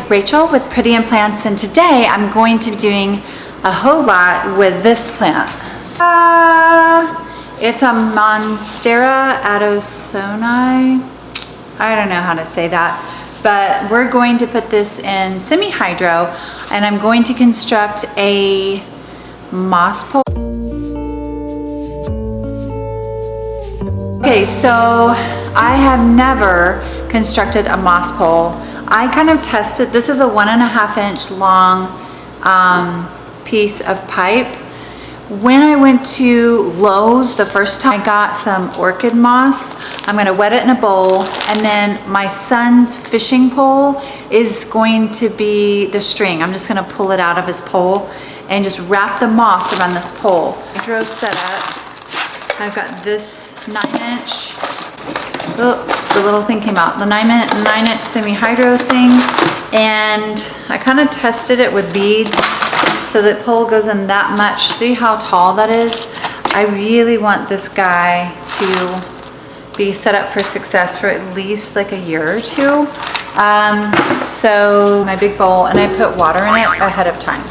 Rachel with Pretty in Plants, and today I'm going to be doing a whole lot with this plant. It's a Monstera Adansonii. I don't know how to say that, but we're going to put this in SEMIHYDRO, and I'm going to construct a moss pole. Okay, so I have never constructed a moss pole. I kind of tested, this is a 1.5 inch long piece of pipe. When I went to Lowe's the first time, I got some orchid moss. I'm gonna wet it in a bowl, and then my son's fishing pole is going to be the string. I'm just gonna pull it out of his pole and just wrap the moss around this pole. Hydro setup. I've got this 9-inch, oh, the little thing came out, the 9-inch SEMIHYDRO thing, and I kind of tested it with beads so that pole goes in that much. See how tall that is? I really want this guy to be set up for success for at least like a year or two. So my big bowl, and I put water in it ahead of time.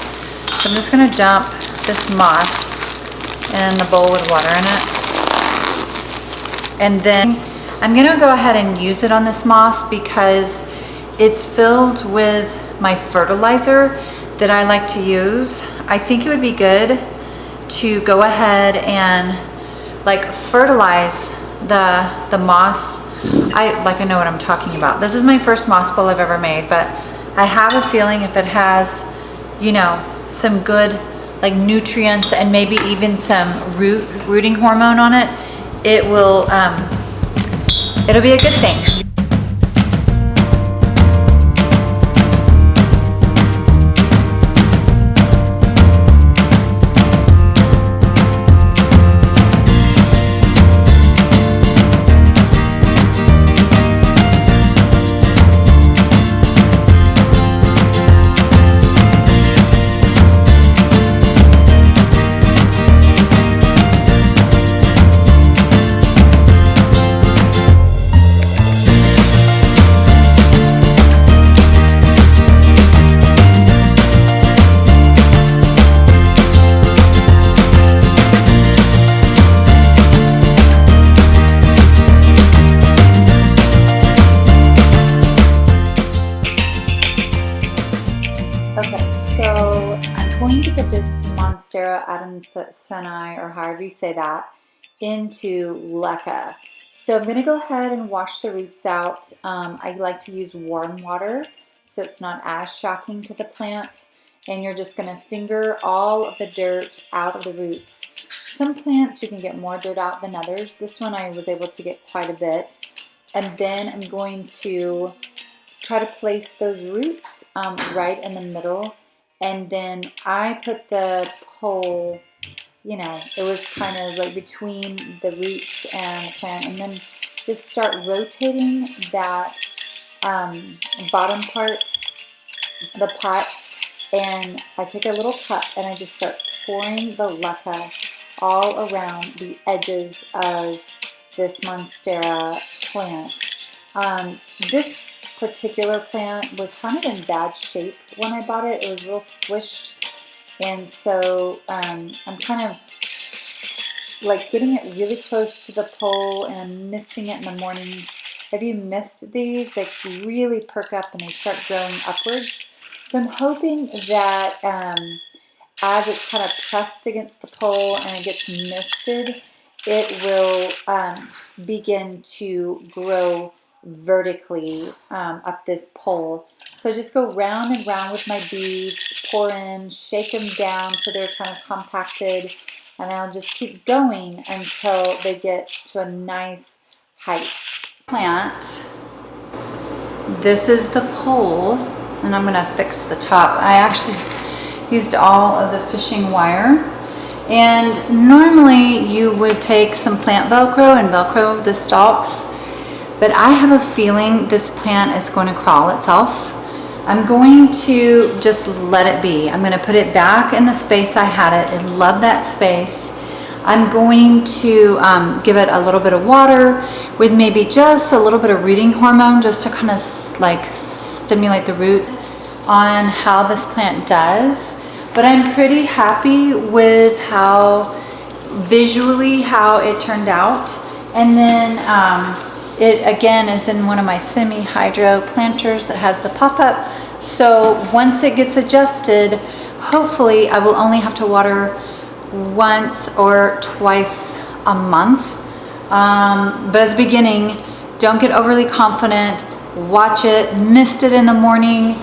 So I'm just gonna dump this moss in the bowl with water in it. And then I'm gonna go ahead and use it on this moss because it's filled with my fertilizer that I like to use. I think it would be good to go ahead and like fertilize the moss. I know what I'm talking about. This is my first moss bowl I've ever made, but I have a feeling if it has, you know, some good like nutrients and maybe even some rooting hormone on it, it will it'll be a good thing. Monstera Adansonii, or however you say that, into LECA. So I'm going to go ahead and wash the roots out. I like to use warm water so it's not as shocking to the plant. And you're just going to finger all of the dirt out of the roots. Some plants you can get more dirt out than others. This one I was able to get quite a bit. And then I'm going to try to place those roots right in the middle. And then I put the pole, you know, it was kind of like between the roots and the plant, and then just start rotating that bottom part, the pot, and I take a little cup and I just start pouring the LECA all around the edges of this Monstera plant. This particular plant was kind of in bad shape when I bought it. It was real squished, and so I'm kind of like getting it really close to the pole and misting it in the mornings. If you mist these, they really perk up and they start growing upwards. So I'm hoping that as it's kind of pressed against the pole and it gets misted, it will begin to grow vertically up this pole. So I just go round and round with my beads, pour in, shake them down so they're kind of compacted, and I'll just keep going until they get to a nice height. Plant. This is the pole, and I'm gonna fix the top. I actually used all of the fishing wire, and normally you would take some plant Velcro and Velcro the stalks, but I have a feeling this plant is going to crawl itself. I'm going to just let it be. I'm going to put it back in the space I had it. I love that space. I'm going to give it a little bit of water with maybe just a little bit of rooting hormone just to kind of like stimulate the roots. on how this plant does, but I'm pretty happy with how visually how it turned out. And then it again is in one of my SEMIHYDRO planters that has the pop-up. So once it gets adjusted, hopefully I will only have to water once or twice a month. But at the beginning, don't get overly confident. Watch it, mist it in the morning,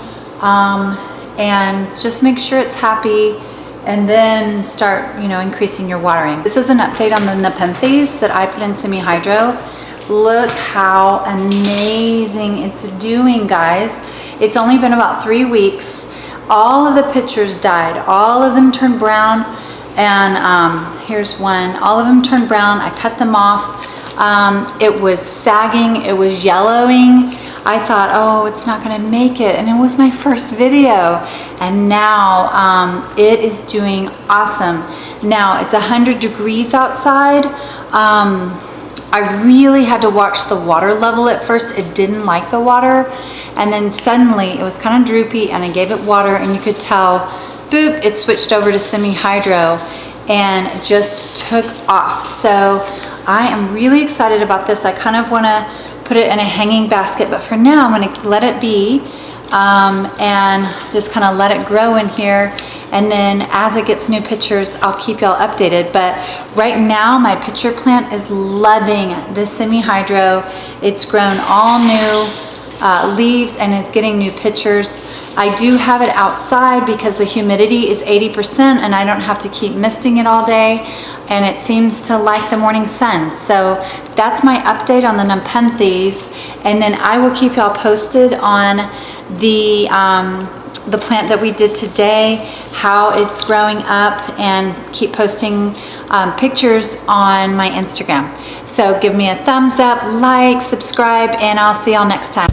and just make sure it's happy, and then start, you know, increasing your watering. This is an update on the Nepenthes that I put in SEMIHYDRO. Look how amazing it's doing, guys. It's only been about 3 weeks. All of the pictures died. All of them turned brown. And here's one. All of them turned brown. I cut them off. It was sagging. It was yellowing. I thought, oh, it's not gonna make it. And it was my first video. And now it is doing awesome. Now it's 100 degrees outside. I really had to watch the water level at first. It didn't like the water. And then suddenly it was kind of droopy, and I gave it water, and you could tell, boop, it switched over to SEMIHYDRO and just took off. So I am really excited about this. I kind of want to put it in a hanging basket, but for now I'm going to let it be and just kind of let it grow in here. And then as it gets new pictures, I'll keep y'all updated. But right now my pitcher plant is loving this SEMIHYDRO. It's grown all new leaves and is getting new pictures. I do have it outside because the humidity is 80% and I don't have to keep misting it all day, and it seems to like the morning sun. So that's my update on the Nepenthes, and then I will keep y'all posted on the plant that we did today, how it's growing up, and keep posting pictures on my Instagram. So give me a thumbs up, like, subscribe, and I'll see y'all next time.